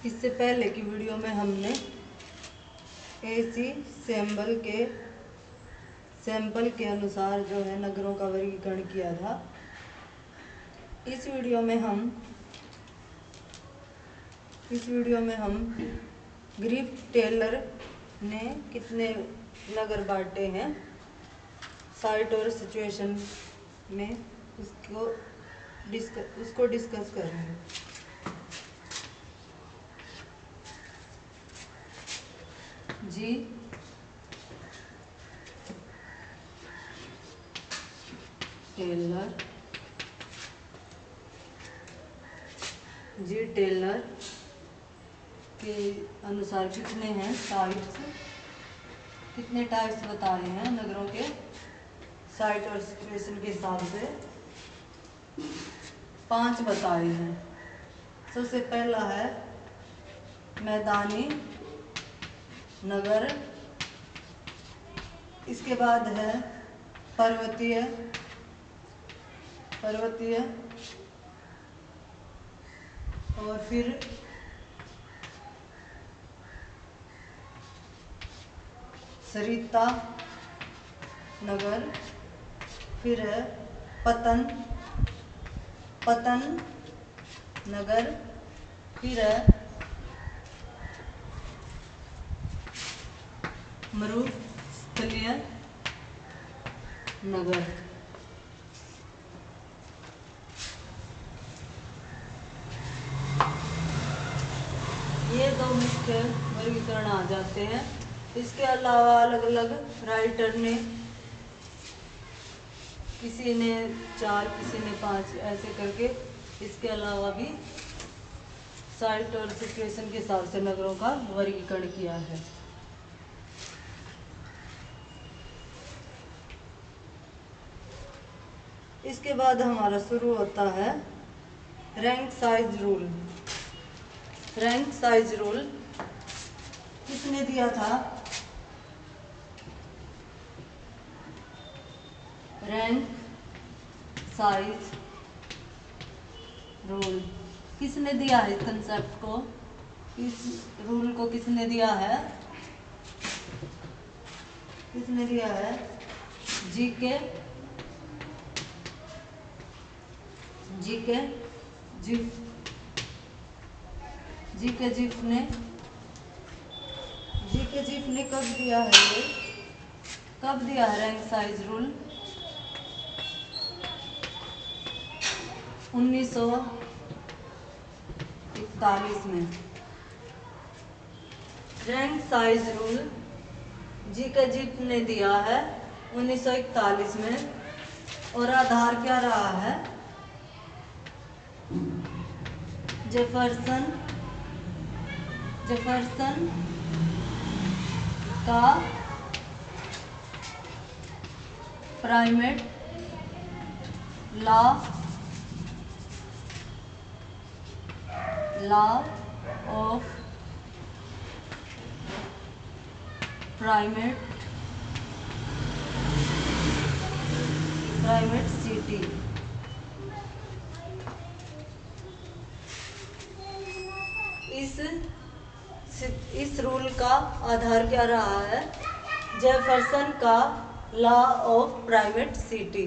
इससे पहले की वीडियो में हमने एसी सैंपल के अनुसार जो है नगरों का वर्गीकरण किया था। इस वीडियो में हम ग्रिफ टेलर ने कितने नगर बांटे हैं साइट और सिचुएशन में उसको डिस्कस करेंगे। जी टेलर के अनुसार कितने हैं टाइप्स, कितने टाइप्स बता रहे हैं नगरों के साइट और सिचुएशन के हिसाब से 5 बताए हैं। सबसे पहला है मैदानी नगर, इसके बाद है पर्वतीय और फिर सरिता नगर, फिर है पतन नगर, फिर है मरुस्थलीय नगर। ये 2 मुख्य वर्गीकरण आ जाते हैं। इसके अलावा अलग अलग राइटर ने, किसी ने 4 किसी ने 5 ऐसे करके इसके अलावा भी साइट और सिचुएशन के हिसाब से नगरों का वर्गीकरण किया है। इसके बाद हमारा शुरू होता है रैंक साइज रूल। किसने दिया था? रैंक साइज रूल किसने दिया है? इस कंसेप्ट को, इस रूल को किसने दिया है? जीके जिफ ने कब दिया है? ये कब दिया है रैंक साइज रूल? 1941 में। रैंक साइज रूल जिफ ने दिया है 1941 में, और आधार क्या रहा है? जेफरसन का primate law of primate city. इस रूल का आधार क्या रहा है? जेफरसन का लॉ ऑफ प्राइमेट सिटी।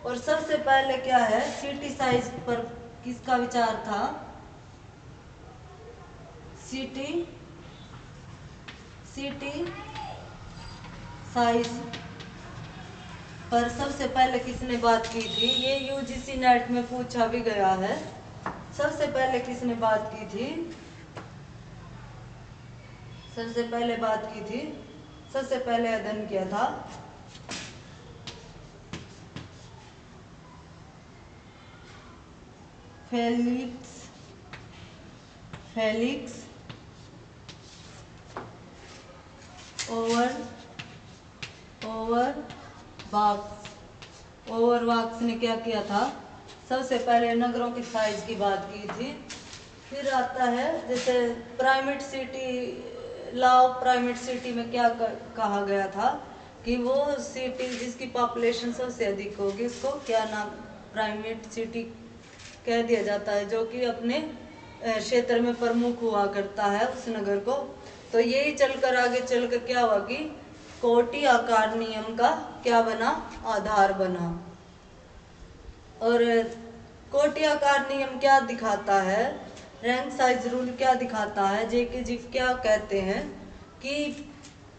और सबसे पहले क्या है, सिटी साइज पर किसका विचार था? सिटी साइज पर सबसे पहले किसने बात की थी? ये यूजीसी नेट में पूछा भी गया है। सबसे पहले किसने बात की थी? सबसे पहले अध्ययन किया था फेलिक्स ओवरवाक्स ने क्या किया था? सबसे पहले नगरों की साइज की बात की थी। फिर आता है जैसे primate city, law of primate city में क्या कहा गया था कि वो सिटी जिसकी पॉपुलेशन सबसे अधिक होगी उसको क्या नाम, प्राइमेट सिटी कह दिया जाता है, जो कि अपने क्षेत्र में प्रमुख हुआ करता है उस नगर को। तो यही चलकर आगे चलकर क्या हुआ कि कोटि आकार नियम का क्या बना, आधार बना। और कोटि आकार नियम क्या दिखाता है, रैंक साइज रूल क्या दिखाता है, जेके जीफ क्या कहते हैं कि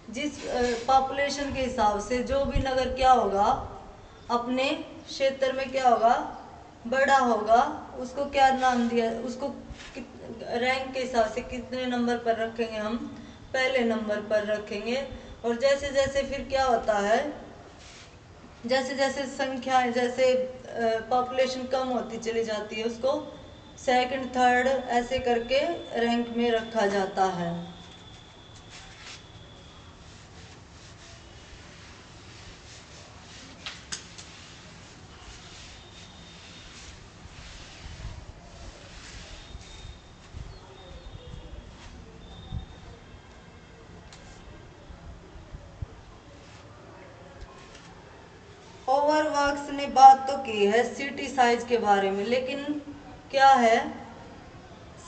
जिस पॉपुलेशन के हिसाब से जो भी नगर क्या होगा, अपने क्षेत्र में क्या होगा, बड़ा होगा, उसको क्या नाम दिया, उसको रैंक के हिसाब से कितने नंबर पर रखेंगे, हम पहले नंबर पर रखेंगे। और जैसे जैसे फिर क्या होता है, जैसे जैसे संख्या, जैसे पॉपुलेशन कम होती चली जाती है, उसको सेकंड थर्ड ऐसे करके रैंक में रखा जाता है। ओवरवॉक्स ने बात तो की है सिटी साइज के बारे में, लेकिन क्या है,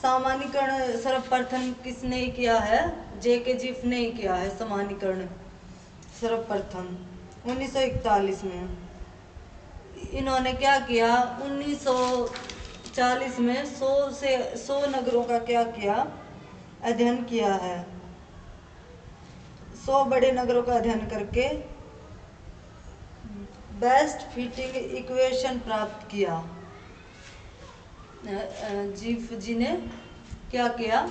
सामान्यीकरण सर्वप्रथम किसने किया है, जेके जीफ ने ही किया है सामान्यीकरण सर्वप्रथम 1941 में। इन्होंने क्या किया, 1940 में 100 नगरों का क्या किया, अध्ययन किया है। 100 बड़े नगरों का अध्ययन करके बेस्ट फिटिंग इक्वेशन प्राप्त किया। जीफ जी ने क्या किया,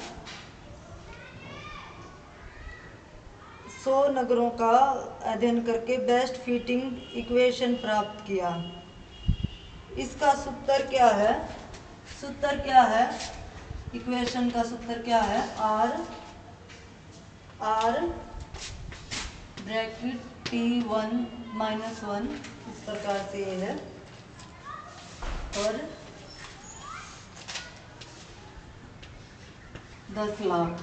100 नगरों का अध्ययन करके बेस्ट फिटिंग इक्वेशन प्राप्त किया। इसका सूत्र क्या है, सूत्र क्या है, इक्वेशन का सूत्र क्या है, आर ब्रैकेट T1 -1, इस प्रकार से ये है। और 10 लाख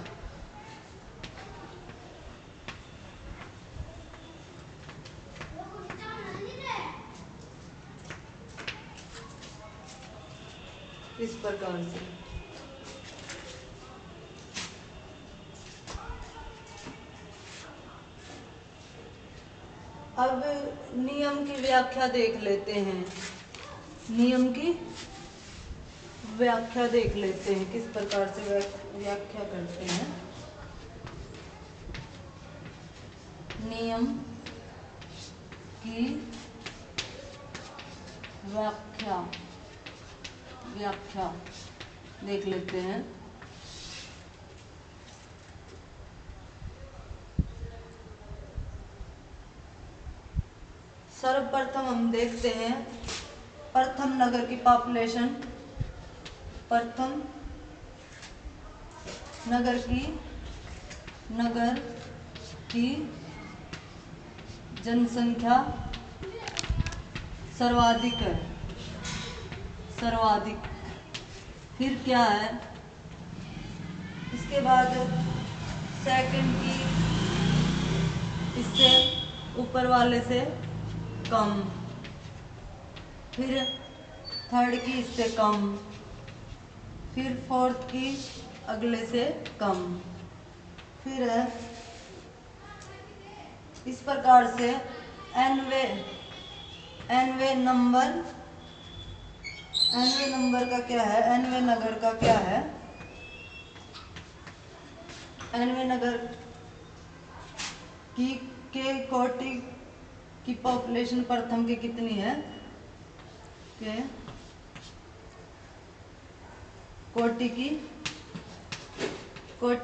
इस प्रकार से। अब नियम की व्याख्या देख लेते हैं, नियम की व्याख्या देख लेते हैं, किस प्रकार से व्याख्या करते हैं। नियम की व्याख्या देख लेते हैं। सर्वप्रथम हम देखते हैं प्रथम नगर की पॉपुलेशन, प्रथम नगर की जनसंख्या सर्वाधिक है, सर्वाधिक। फिर क्या है, इसके बाद सेकंड की इससे ऊपर वाले से कम, फिर थर्ड की इससे कम, फिर फोर्थ की अगले से कम, फिर इस प्रकार से एनवे नंबर का क्या है, एनवे नगर का क्या है, एनवे नगर की के कोटि की पॉपुलेशन प्रथम की कितनी है, के कोटि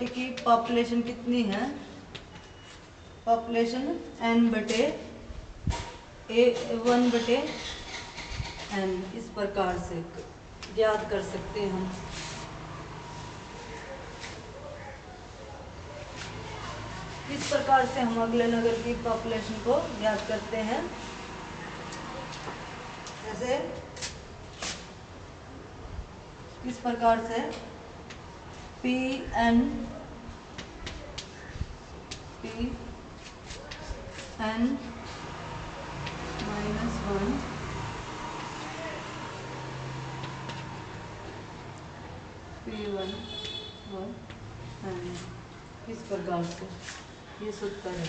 की पॉपुलेशन कितनी है, पॉपुलेशन n/1/n, इस प्रकार से ज्ञात कर सकते हैं हम। इस प्रकार से हम अगले नगर की पॉपुलेशन को ज्ञात करते हैं। जैसे इस प्रकार से Pn -1 P1 और N इस प्रकार से ये सूत्र है।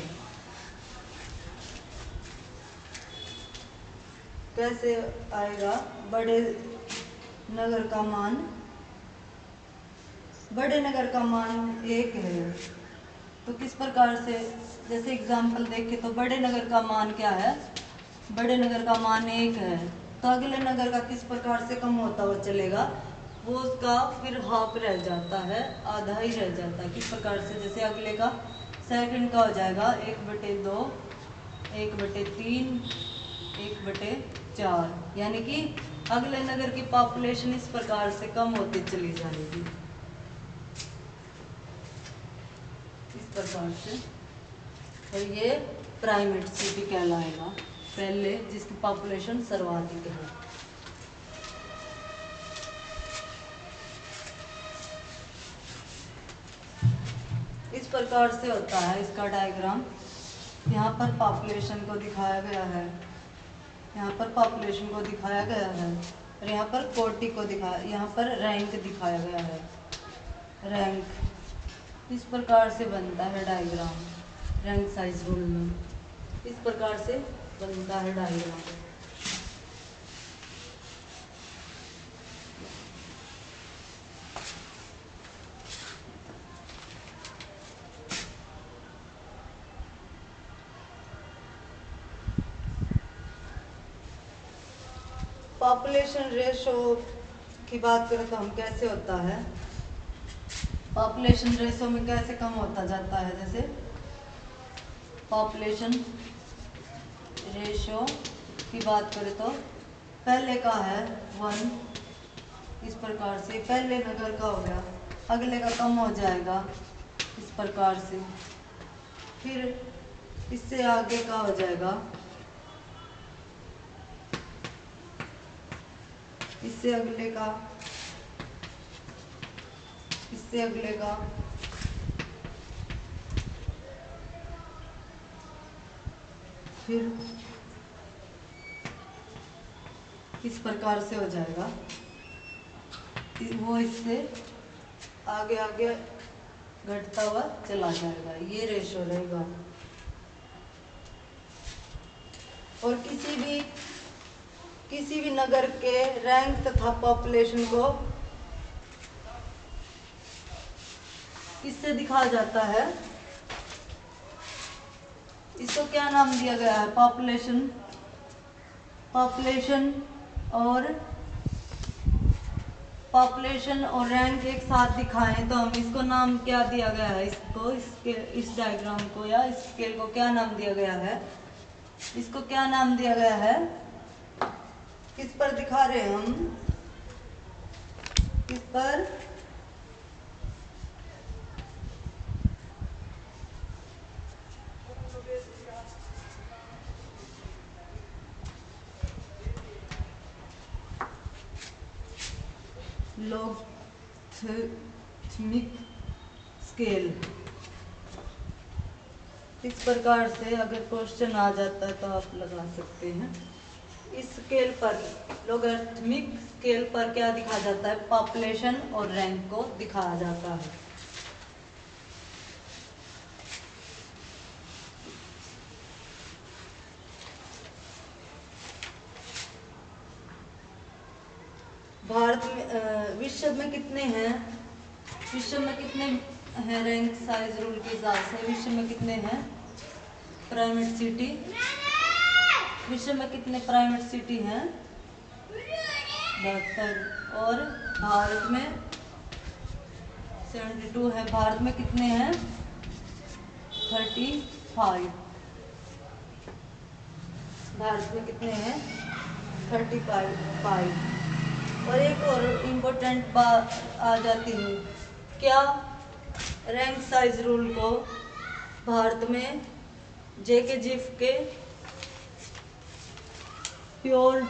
कैसे आएगा बड़े नगर का मान? बड़े नगर का मान 1 है, तो किस प्रकार से, जैसे एग्जाम्पल देखें तो बड़े नगर का मान क्या है? बड़े नगर का मान 1 है, तो अगले नगर का किस प्रकार से कम होता हुआ चलेगा? वो उसका फिर हाफ रह जाता है, आधा ही रह जाता है। किस प्रकार से? जैसे अगले का सेकंड का हो जाएगा 1/2, 1/3, 1/4, यानी कि अगले नगर की पॉपुलेशन इस प्रकार से कम होती चली जाएगी, इस प्रकार से। और ये प्राइमेट सिटी कहलाएगा, पहले जिसकी पॉपुलेशन सर्वाधिक है। इस प्रकार से होता है इसका डायग्राम। यहाँ पर पॉपुलेशन को दिखाया गया है, यहाँ पर पॉपुलेशन को दिखाया गया है, और यहाँ पर कोटि को दिखाया, यहाँ पर रैंक दिखाया गया है, रैंक। इस प्रकार से बनता है डायग्राम रैंक साइज रूल में, इस प्रकार से बनता है डायग्राम। पॉपुलेशन रेशो की बात करें तो हम कैसे होता है, पॉपुलेशन रेशो में कैसे कम होता जाता है? जैसे पॉपुलेशन रेशो की बात करें तो पहले का है 1, इस प्रकार से पहले नगर का हो गया, अगले का कम हो जाएगा इस प्रकार से, फिर इससे आगे का हो जाएगा, इससे अगले का, इससे अगले का, फिर इस प्रकार से हो जाएगा, वो इससे आगे आगे घटता हुआ चला जाएगा, ये रेशो रहेगा। और किसी भी नगर के रैंक तथा पॉपुलेशन को किससे दिखाया जाता है? इसको क्या नाम दिया गया है? पॉपुलेशन। पॉपुलेशन और रैंक एक साथ दिखाएं तो हम इसको नाम क्या दिया गया है? इसको इस डायग्राम को या इस स्केल को क्या नाम दिया गया है? इसको क्या नाम दिया गया है? किस पर दिखा रहे हैं हम? किस पर? Logarithmic scale. इस प्रकार से अगर क्वेश्चन आ जाता है तो आप लगा सकते हैं। इस स्केल पर, लॉगरिथमिक स्केल पर क्या दिखाया जाता है? पॉपुलेशन और रैंक को दिखाया जाता है। भारत में विश्व में कितने हैं? विश्व में कितने हैं रैंक साइज रूल के हिसाब से? विश्व में कितने हैं प्राइमेट सिटी? विश्व में कितने प्राइमेट सिटी हैं? 72। और भारत में 72 है। भारत में कितने हैं? 35। भारत में कितने हैं? 35। और एक और इम्पोर्टेंट बात आ जाती है, क्या रैंक साइज रूल को भारत में जेके-जीएफ के प्योर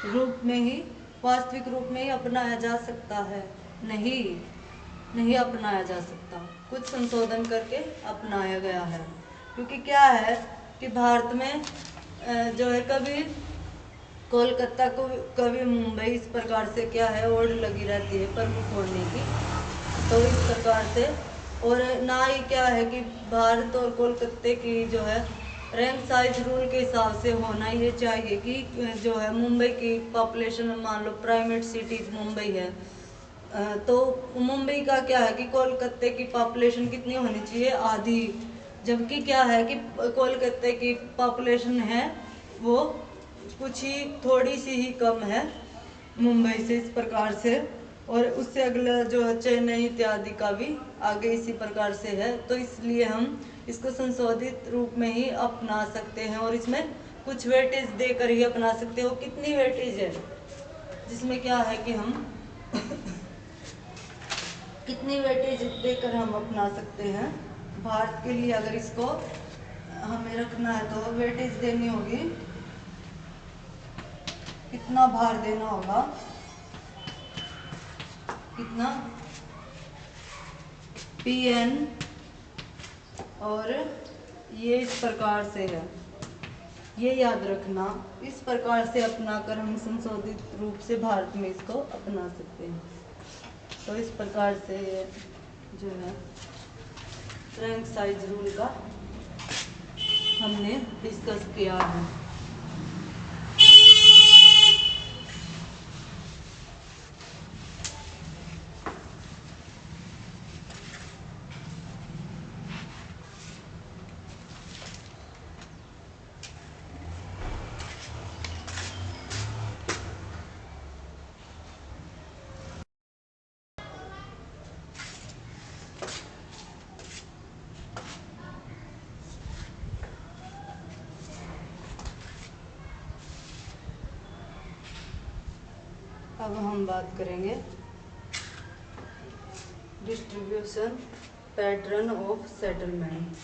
रूप में ही, वास्तविक रूप में ही अपनाया जा सकता है? नहीं अपनाया जा सकता, कुछ संशोधन करके अपनाया गया है। क्योंकि क्या है कि भारत में जो है कभी कोलकाता को कभी मुंबई इस प्रकार से क्या है ओढ़ लगी रहती है प्रमुख होने की। तो इस प्रकार से, और ना ही क्या है कि भारत और कोलकाता की जो है रैंक साइज रूल के हिसाब से होना ये चाहिए कि जो है मुंबई की पॉपुलेशन, मान लो प्राइमेट सिटी मुंबई है, तो मुंबई का क्या है कि कोलकाता की पॉपुलेशन कितनी होनी चाहिए, आधी। जबकि क्या है कि कोलकाता की पॉपुलेशन है वो कुछ ही थोड़ी सी ही कम है मुंबई से, इस प्रकार से। और उससे अगला जो है चेन्नई इत्यादि का भी आगे इसी प्रकार से है। तो इसलिए हम इसको संशोधित रूप में ही अपना सकते हैं और इसमें कुछ वेटेज देकर ही अपना सकते हो। कितनी वेटेज है जिसमें क्या है कि हम कितनी वेटेज देकर हम अपना सकते हैं भारत के लिए। अगर इसको हमें रखना है तो वेटेज देनी होगी, कितना भार देना होगा, कितना PN, और ये इस प्रकार से है, ये याद रखना। इस प्रकार से अपना कर हम संशोधित रूप से भारत में इसको अपना सकते हैं। तो इस प्रकार से जो है रैंक साइज रूल का हमने डिस्कस किया है। अब हम बात करेंगे distribution pattern of settlement.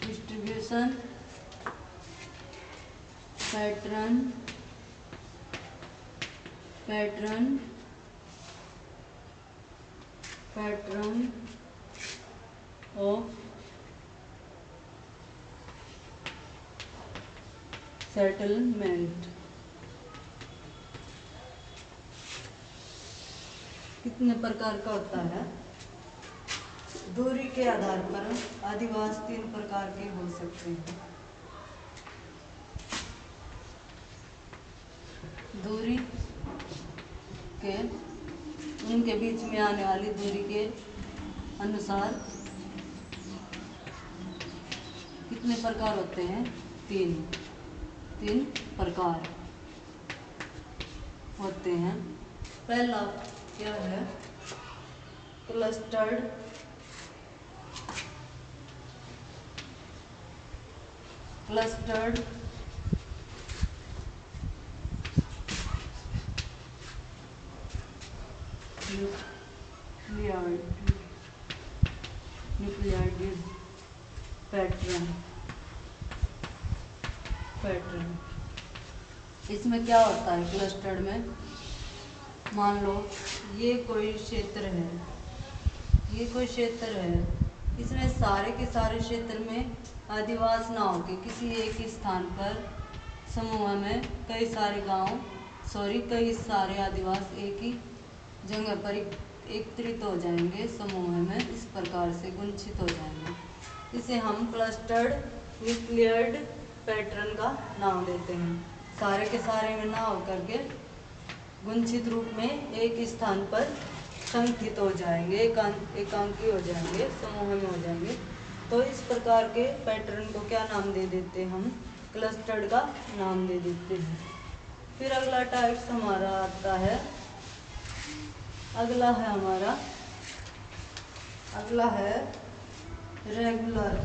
Distribution pattern of settlement कितने प्रकार का होता है। दूरी के आधार पर अधिवास 3 प्रकार के हो सकते हैं। दूरी के उनके बीच में आने वाली दूरी के अनुसार कितने प्रकार होते हैं, 3 प्रकार होते हैं। पहला क्या है, क्लस्टर्ड न्यूक्लियाइड पैटर्न। इसमें क्या होता है क्लस्टर्ड में, मान लो ये कोई क्षेत्र है, इसमें सारे के सारे क्षेत्र में आदिवास ना होके किसी एक स्थान पर समूह में कई सारे आदिवास एक ही जगह पर एकत्रित हो जाएंगे, समूह में इस प्रकार से गुंचित हो जाएंगे। इसे हम क्लस्टर्ड न्यूक्लियर्ड पैटर्न का नाम देते हैं। सारे के सारे में ना होकर के गुंचित रूप में एक स्थान पर संगठित हो जाएंगे, एकांकी हो जाएंगे, समूह में हो जाएंगे। तो इस प्रकार के पैटर्न को क्या नाम दे देते हैं हम, क्लस्टर्ड का नाम दे देते हैं। फिर अगला टाइप्स हमारा आता है, अगला है रेगुलर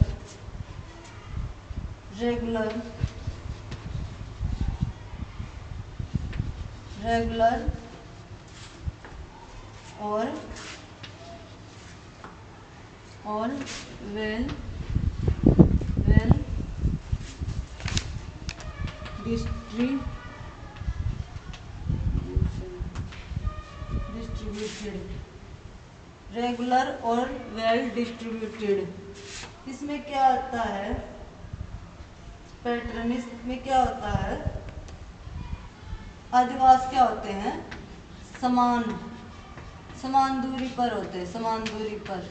और और वेल डिस्ट्रीब्यूटेड, रेगुलर और वेल डिस्ट्रीब्यूटेड। इसमें क्या आता है पैटर्न, इसमें क्या होता है, अधिवास क्या होते हैं, समान दूरी पर होते हैं, समान दूरी पर।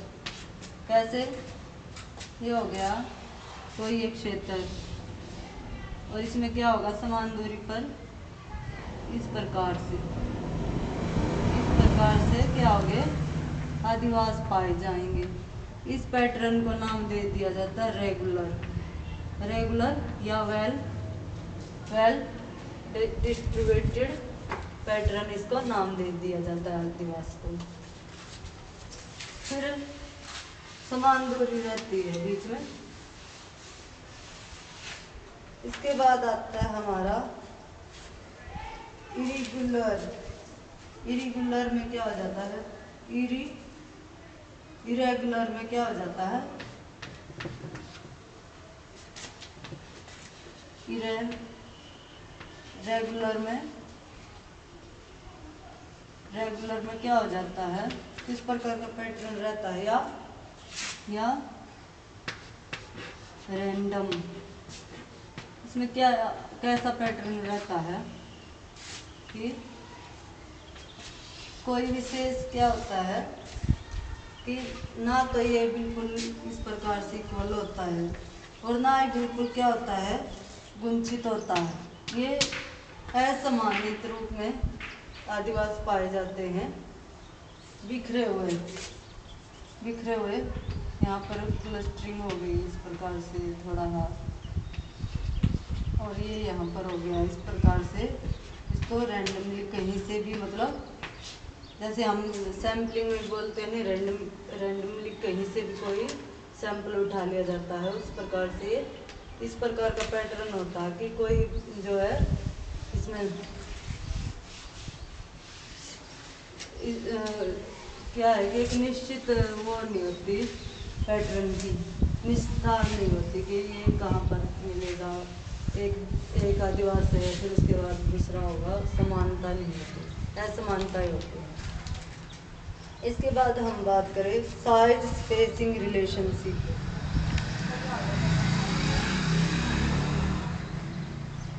कैसे, ये हो गया कोई एक क्षेत्र और इसमें क्या होगा समान दूरी पर, इस प्रकार से क्या होंगे, अधिवास पाए जाएंगे। इस पैटर्न को नाम दे दिया जाता है रेगुलर या वेल डिस्ट्रीब्यूटेड पैटर्न, इसको नाम दे दिया जाता है अधिवास को। फिर समान दूरी रहती है बीच में। इसके बाद आता है हमारा इरेगुलर में क्या हो जाता है, इरेगुलर में क्या हो जाता है, रेगुलर में क्या हो जाता है, किस प्रकार का पैटर्न रहता है, या रैंडम। इसमें क्या कैसा पैटर्न रहता है कि कोई विशेष क्या होता है कि ना तो ये बिल्कुल इस प्रकार से इक्वल होता है और ना ही बिल्कुल क्या होता है, गुंचित होता है। ये असमानित रूप में आदिवास पाए जाते हैं, बिखरे हुए। यहाँ पर क्लस्टरिंग हो गई इस प्रकार से थोड़ा सा, और ये यहाँ पर हो गया इस प्रकार से। इसको रैंडमली कहीं से भी, मतलब जैसे हम सैम्पलिंग में बोलते हैं नहीं, रैंडमली कहीं से भी कोई सैंपल उठा लिया जाता है, उस प्रकार से इस प्रकार का पैटर्न होता है कि कोई जो है इसमें क्या है कि एक निश्चित वो नहीं होती, पैटर्न की निस्तार नहीं होती कि ये कहाँ पर मिलेगा, एक आदिवास है फिर उसके बाद दूसरा होगा, समानता नहीं होती, असमानता ही होती है। इसके बाद हम बात करें साइज स्पेसिंग रिलेशनशिप,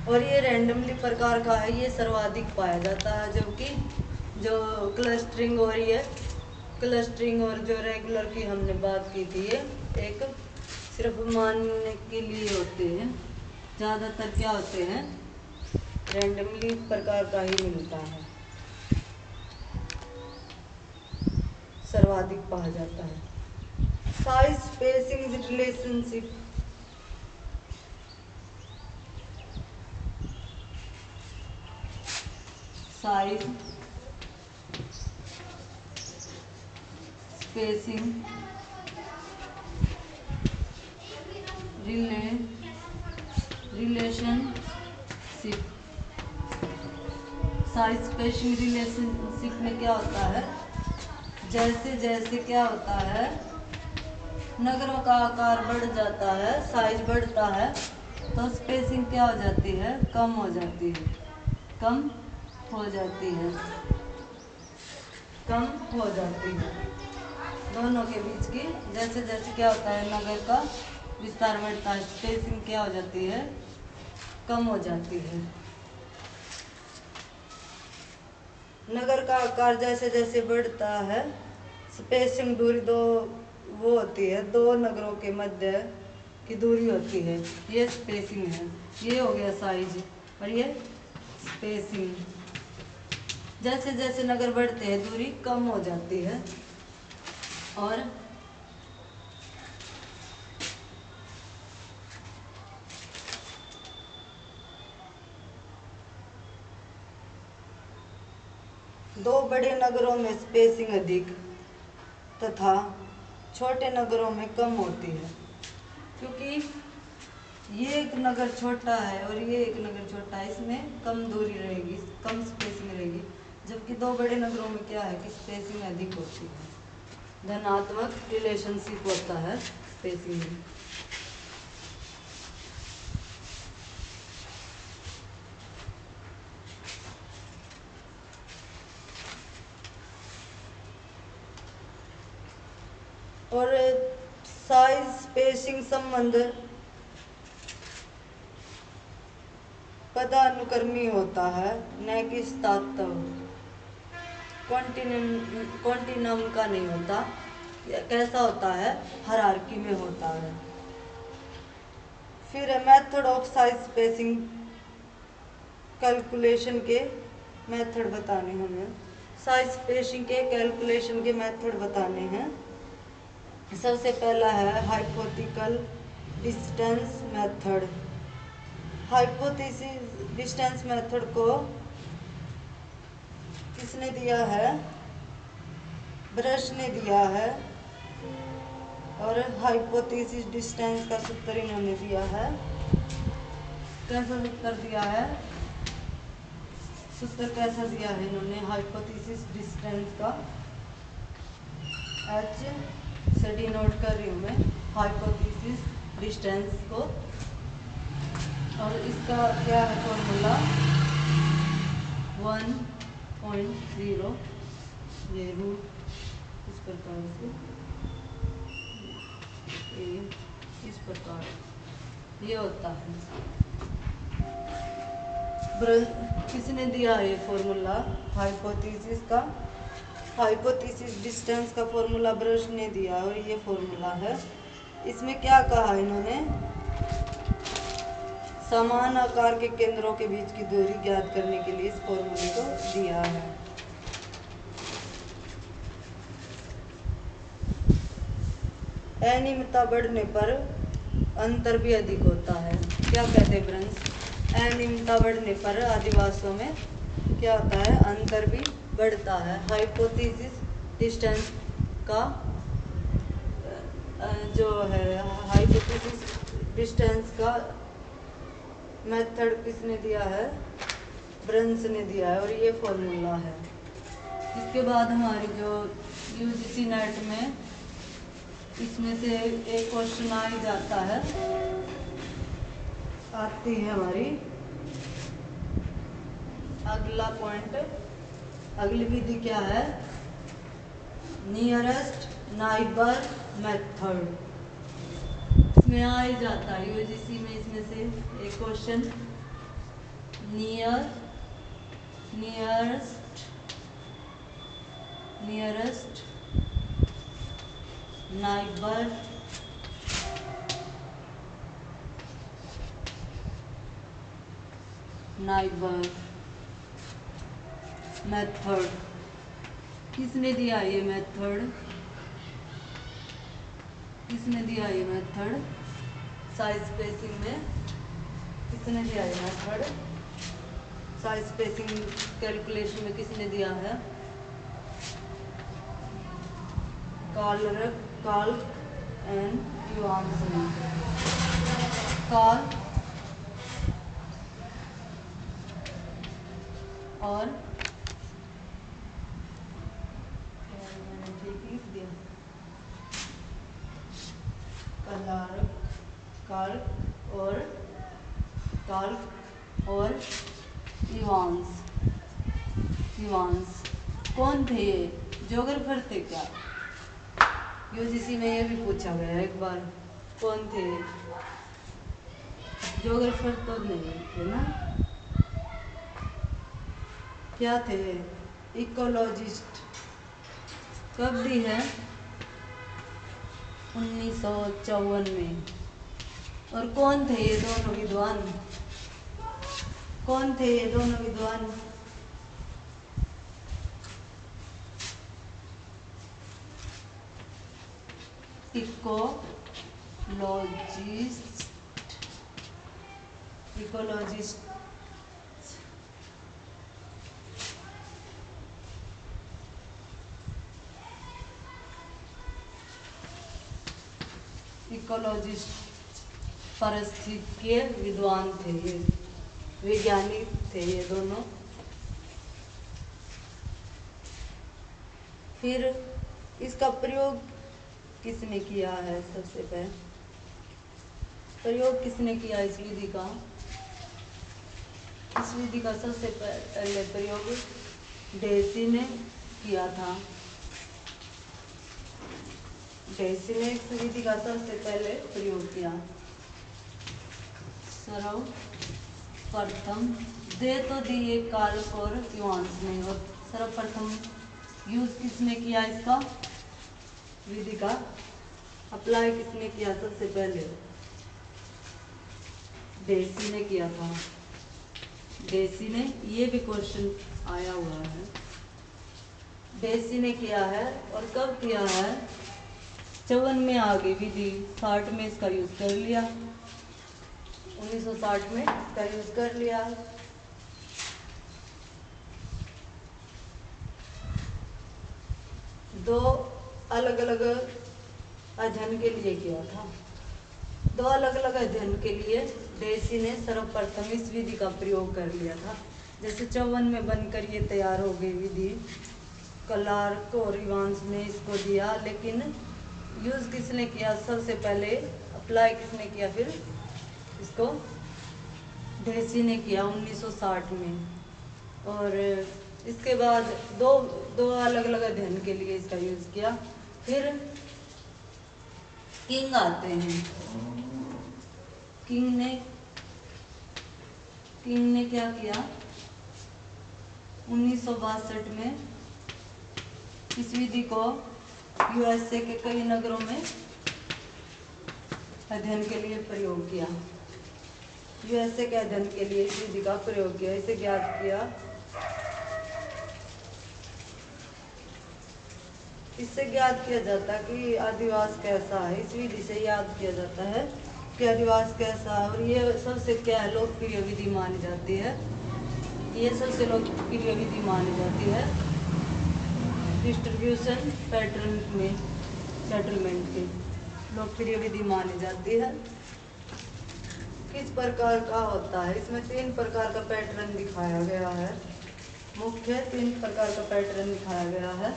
और ये रैंडमली प्रकार का है, ये सर्वाधिक पाया जाता है, जबकि जो क्लस्टरिंग हो रही है, क्लस्टरिंग और जो रेगुलर की हमने बात की थी, ये एक सिर्फ मानने के लिए होते हैं, ज़्यादातर क्या होते हैं, रैंडमली प्रकार का ही मिलता है, सर्वाधिक पाया जाता है। Size spacing relationship, size spacing relationship, size spacing relationship में क्या होता है, जैसे जैसे क्या होता है, नगरों का आकार बढ़ जाता है, साइज बढ़ता है, तो स्पेसिंग क्या हो जाती है, कम हो जाती है, कम हो जाती है दोनों के बीच की। जैसे जैसे क्या होता है, नगर का विस्तार बढ़ता है, स्पेसिंग क्या हो जाती है, कम हो जाती है। नगर का आकार जैसे जैसे बढ़ता है, स्पेसिंग दूरी दो वो होती है, दो नगरों के मध्य की दूरी होती है, ये स्पेसिंग है। ये हो गया साइज और ये स्पेसिंग। जैसे जैसे नगर बढ़ते हैं दूरी कम हो जाती है, और दो बड़े नगरों में स्पेसिंग अधिक तथा छोटे नगरों में कम होती है, क्योंकि ये एक नगर छोटा है और ये एक नगर छोटा है, इसमें कम दूरी रहेगी, कम स्पेसिंग रहेगी, जबकि दो बड़े नगरों में क्या है कि स्पेसिंग अधिक होती है। धनात्मक रिलेशनशिप होता है स्पेसिंग में। और साइज स्पेसिंग संबंध पदानुक्रमी होता है, न कि स्थातव। कॉन्टिनम का नहीं होता। कैसा होता है? हायरार्की में होता है। फिर method of size spacing calculation के मेथड बताने हमें। साइज स्पेसिंग के कैलकुलेशन के मेथड बताने हैं। सबसे पहला है hypothetical distance method. Hypothesis distance method को किसने दिया है? ब्रश ने दिया है। और हाइपोथेसिस डिस्टेंस का सूत्र इन्होंने दिया है। कैसा सूत्र दिया है? सूत्र कैसा दिया है इन्होंने हाइपोथेसिस डिस्टेंस का? H से डिनोट कर रही हूँ मैं हाइपोथेसिस डिस्टेंस को। और इसका क्या है फॉर्मूला? 1.0 ये रूट इस प्रकार से इस प्रकार ये होता है। किसने दिया ये फॉर्मूला हाइपोथेसिस का? हाइपोथेसिस डिस्टेंस का फॉर्मूला ब्रश ने दिया और ये फॉर्मूला है। इसमें क्या कहा इन्होंने? समान आकार के केंद्रों के बीच की दूरी ज्ञात करने के लिए इस फॉर्मूले को दिया है। अनियमितता बढ़ने पर अंतर भी अधिक होता है। क्या कहते हैं ब्रंश? अनियमितता बढ़ने पर आदिवासियों में क्या होता है? अंतर भी बढ़ता है। हाइपोथेसिस डिस्टेंस का जो है हाइपोथेसिस डिस्टेंस का मेथड किसने दिया है? ब्रंश ने दिया है और ये फॉर्मूला है। इसके बाद हमारी जो यूजीसी नेट में इसमें से एक क्वेश्चन आ ही जाता है, आती है हमारी अगला पॉइंट। अगली विधि क्या है? Nearest neighbour method. इसमें आ ही जाता है यूजीसी में इसमें से एक क्वेश्चन नियरेस्ट नाइबर मेथड। किसने दिया ये मेथड? किसने दिया ये मेथड? साइज स्पेसिंग में किसने दिया ये मेथड? साइज स्पेसिंग कैलकुलेशन में किसने दिया है? Karl and यूहानसन। कार्ल और मैंने ठीक लिख दिया कार्ल और इवांस। कौन थे ये? ज्योग्राफर थे क्या? यूजीसी में ये भी पूछा गया एक बार, कौन थे? ज्योग्राफर तो नहीं थे ना। क्या थे? इकोलॉजिस्ट। कब दी है? 1954 में। और कौन थे ये दोनों विद्वान? कौन थे ये दोनों विद्वान? इकोलॉजिस्ट पारिस्थितिकीय विद्वान थे ये, वैज्ञानिक थे ये दोनों। फिर इसका प्रयोग किसने किया है? सबसे पहले प्रयोग किसने किया इस विधि का? इस विधि का सबसे पहले प्रयोग डेसी ने किया था। डेसी ने इस विधि का सबसे पहले प्रयोग किया। सर्वप्रथम दे तो दी एक कारक और युवांश ने, और सर्वप्रथम यूज किसने किया इसका? विधि का अप्लाई किसने किया? सबसे पहले डेसी ने किया था। डेसी ने, ये भी क्वेश्चन आया हुआ है, डेसी ने किया है। और कब किया है? 54 में आ गई विधि, 60 में इसका यूज कर लिया, 1960 में इसका यूज कर लिया। दो अलग अलग अध्ययन के लिए किया था। दो अलग अलग अध्ययन के लिए डेसी ने सर्वप्रथम इस विधि का प्रयोग कर लिया था। जैसे 54 में बनकर ये तैयार हो गई विधि, क्लार्क और इवांस ने इसको दिया, लेकिन यूज किसने किया? सबसे पहले अप्लाई किसने किया? फिर इसको डेसी ने किया 1960 में। और इसके बाद दो अलग अलग अध्ययन के लिए इसका यूज किया। फिर किंग आते हैं। किंग ने क्या किया? 1962 में इस विधि को यूएसए के कई नगरों में अध्ययन के लिए प्रयोग किया। यूएसए के अध्ययन के लिए इस विधि का प्रयोग किया। इसे ज्ञात किया, इससे ज्ञात किया जाता है कि अधिवास कैसा है। इस विधि से याद किया जाता है कि अधिवास कैसा है। और ये सबसे क्या लोकप्रिय विधि मानी जाती है? ये सबसे लोकप्रिय विधि मानी जाती है डिस्ट्रीब्यूशन पैटर्न में सेटलमेंट की लोकप्रिय विधि मानी जाती है। किस प्रकार का होता है? इसमें 3 प्रकार का पैटर्न दिखाया गया है। मुख्य 3 प्रकार का पैटर्न दिखाया गया है।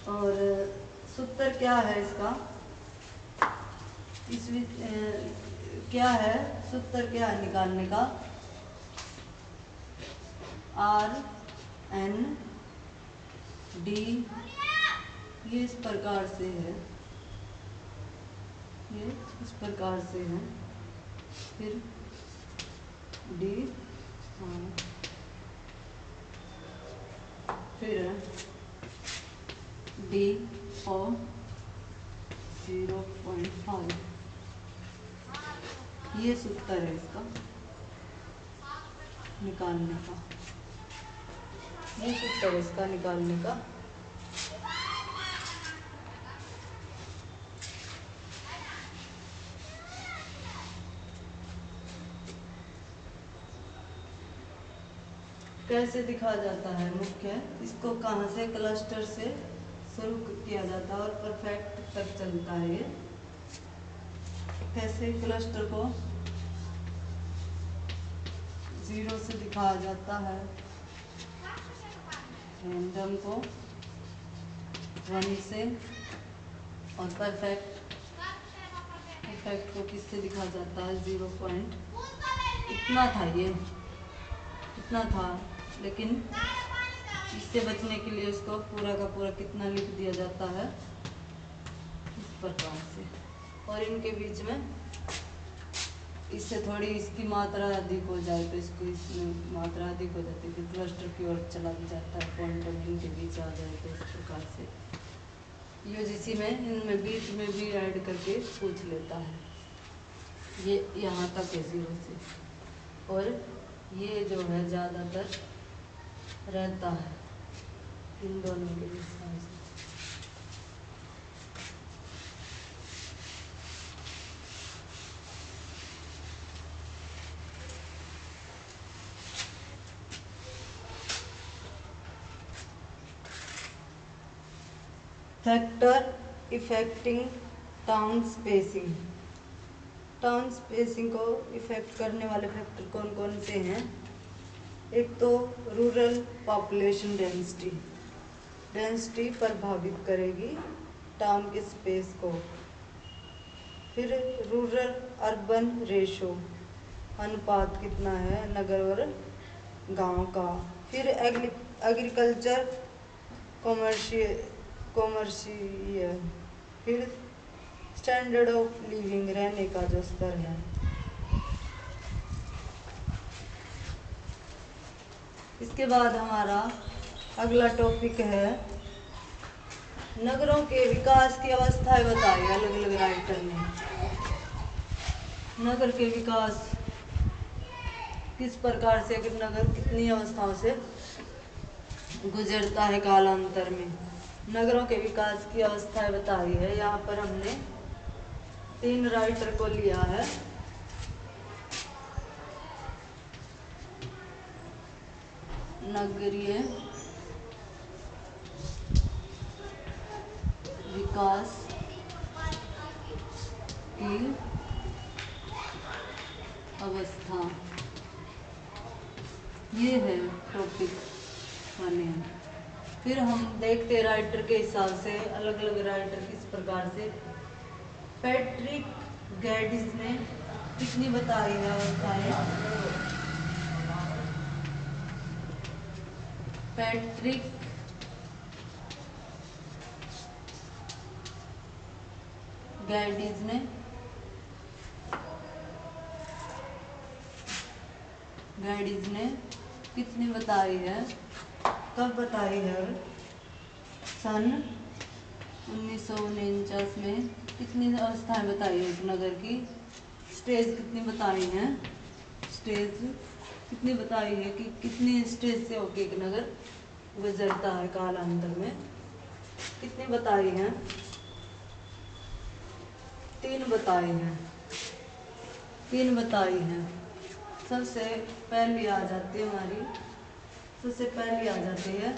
और सूत्र क्या है इसका? क्या है सूत्र? क्या है निकालने का? RND ये इस प्रकार से है, ये इस प्रकार से है। फिर D फिर DO 0.5 ये सूत्र है इसका निकालने का। ये सूत्र है इसका निकालने का। कैसे दिखा जाता है? मुख्य इसको कहाँ से? क्लस्टर से शुरू किया जाता है और परफेक्ट तक चलता है। ये कैसे? क्लस्टर को 0 से दिखाया जाता है, रैंडम को 1 से, और परफेक्ट को किससे दिखा जाता है? 0 पॉइंट इतना था, ये इतना था। लेकिन इससे बचने के लिए इसको पूरा का पूरा कितना लिख दिया जाता है? इस प्रकार से। और इनके बीच में इससे थोड़ी इसकी मात्रा अधिक हो जाए तो इसको इसमें मात्रा अधिक हो जाती है, फिर क्लस्टर की ओर चला जाता है, पॉइंट इनके बीच आ जाए तो इस प्रकार से यूजीसी में इनमें बीच में भी ऐड करके पूछ लेता है। ये यहाँ तक है 0 से, और ये जो है ज़्यादातर रहता है इन दोनों के बीच में। Factor affecting town spacing. Town spacing को इफेक्ट करने वाले फैक्टर कौन कौन से हैं? एक तो रूरल पॉपुलेशन डेंसिटी, डेंसिटी प्रभावित करेगी टाउन के स्पेस को। फिर रूरल अर्बन रेशो, अनुपात कितना है नगर और गांव का। फिर एग्रीकल्चर कॉमर्शियल, फिर स्टैंडर्ड ऑफ लिविंग, रहने का जो स्तर है। इसके बाद हमारा अगला टॉपिक है नगरों के विकास की अवस्थाएं बताई अलग अलग राइटर ने। नगर के विकास किस प्रकार से नगर कितनी अवस्थाओं से गुजरता है कालांतर में। नगरों के विकास की अवस्थाएं बताई है। यहाँ पर हमने 3 राइटर को लिया है। नगरीय विकास की अवस्था, ये है टॉपिक वाले। फिर हम देखते राइटर के हिसाब से अलग अलग राइटर किस प्रकार से। पैट्रिक गैडिस ने कितनी बताई है अवस्थाएं। पैट्रिक गैडिस ने कितनी बताई है, कब बताई है। सन 1949 में कितनी अवस्थाएं बताई है एक नगर की। स्टेज कितनी बताई है, स्टेज कितनी बताई है कि कितनी स्टेज से होके एक नगर गुजरता है कालांतर में, कितनी बताई है। 3 बताई हैं, 3 बताई हैं। सबसे पहली आ जाती है हमारी, सबसे पहली आ जाती है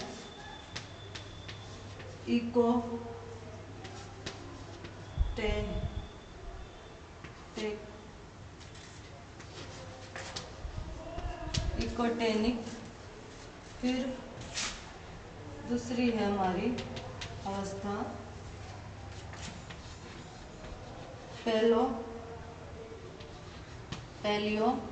इको इकोटेनिक। फिर दूसरी है हमारी अवस्था पैलियोटेनिक।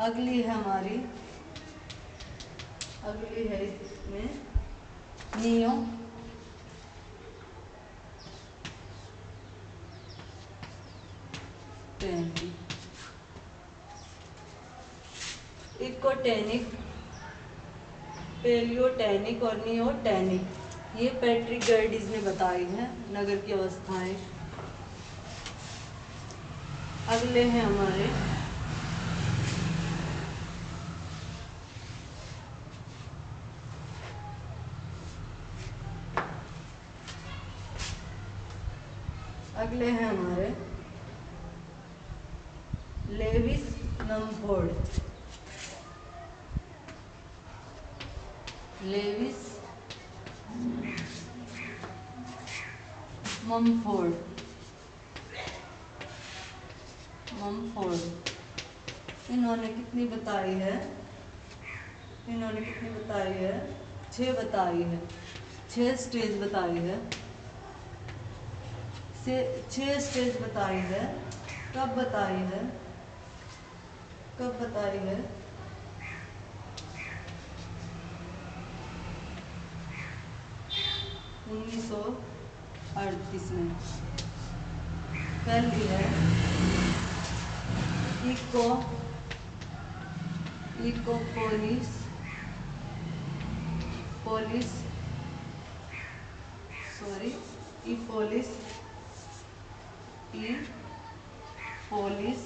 अगली है हमारी, अगली है इसमें नियो इकोटेनिक, पैलियोटेनिक और नियोटेनिक, ये पैट्रिक गैडिस ने बताई है नगर की अवस्थाएं। अगले हैं हमारे लेविस ममफोर्ड। इन्होंने कितनी बताई है, 6 बताई है, 6 स्टेज बताई है, 6 स्टेज बताई है। कब बताई है, 1938 में। पहली है पोलिस।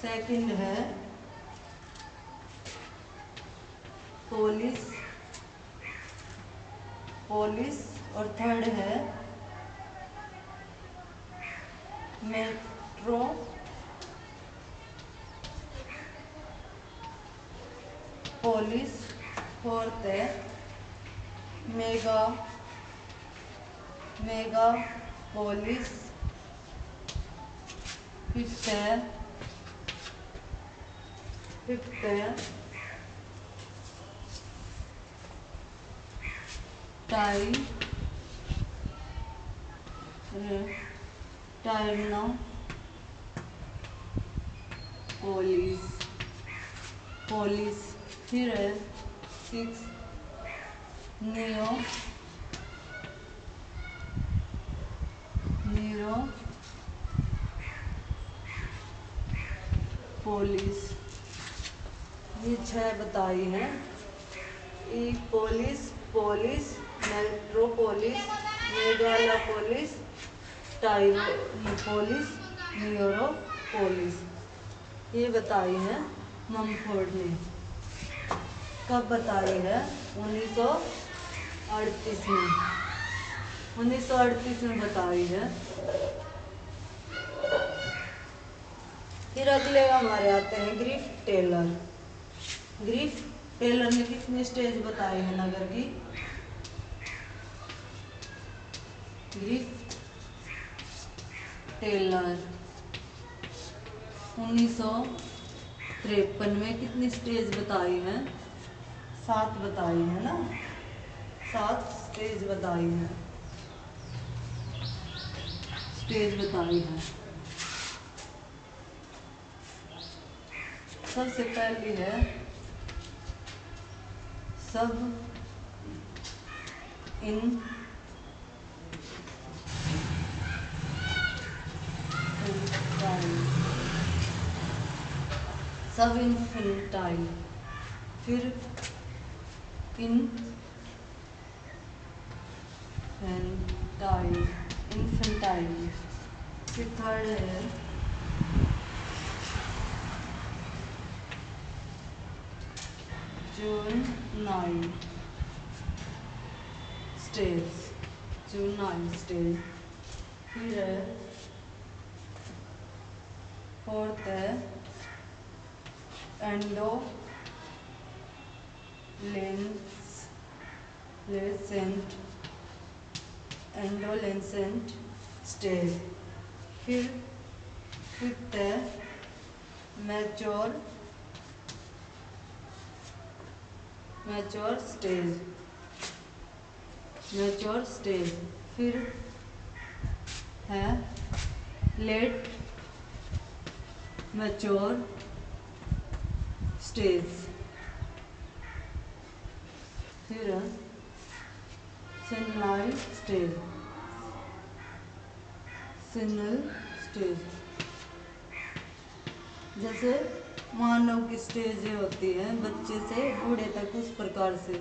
सेकंड है पोलिस और थर्ड है मेट्रोपोलिस। फोर्थ है मेगापोलिस फिफ्थ है टाई टाइनो पोलिस। फिर है सिक्स नीरो पोलिस। ये 6 बताई है। Polis metropolis megalopolis tyrannopolis necropolis. ये बताई है मम्फोर्ड ने। कब बताई है? 1938 में बताई है। फिर अगले हमारे आते हैं ग्रिफ टेलर ने कितने स्टेज बताए हैं नगर की? ग्रिफ टेलर 1953 में कितनी स्टेज बताई है? 7 बताई है ना, 7 स्टेज बताई है। सबसे पहली है सब इन्फेंटाइल। फिर इन्फेंटाइल। फिर थर्ड है जुवेनाइल स्टेज। फिर है फोर्थ है एंडोलेंसेंट स्टेज। फिर फिफ्थ है मैच्योर स्टेज। फिर है लेट मैच्योर स्टेज। फिर सेनल स्टेज। जैसे मानव की स्टेज होती है बच्चे से बूढ़े तक, उस प्रकार से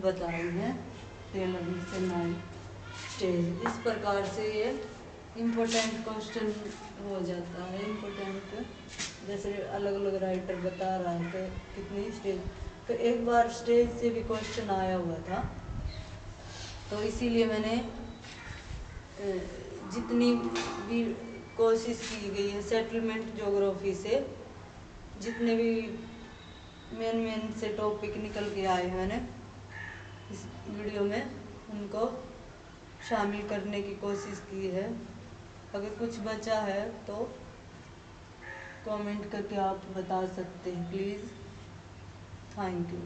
बताई है टेलर ने सेनल स्टेज। इस प्रकार से ये इम्पोर्टेंट क्वेश्चन हो जाता है। जैसे अलग अलग राइटर बता रहा है कि कितनी स्टेज। तो एक बार स्टेज से भी क्वेश्चन आया हुआ था, तो इसीलिए मैंने जितनी भी कोशिश की गई है सेटलमेंट ज्योग्राफी से, जितने भी मेन से टॉपिक निकल के आए हैं मैंने इस वीडियो में उनको शामिल करने की कोशिश की है। अगर कुछ बचा है तो कमेंट करके आप बता सकते हैं प्लीज़। Thank you.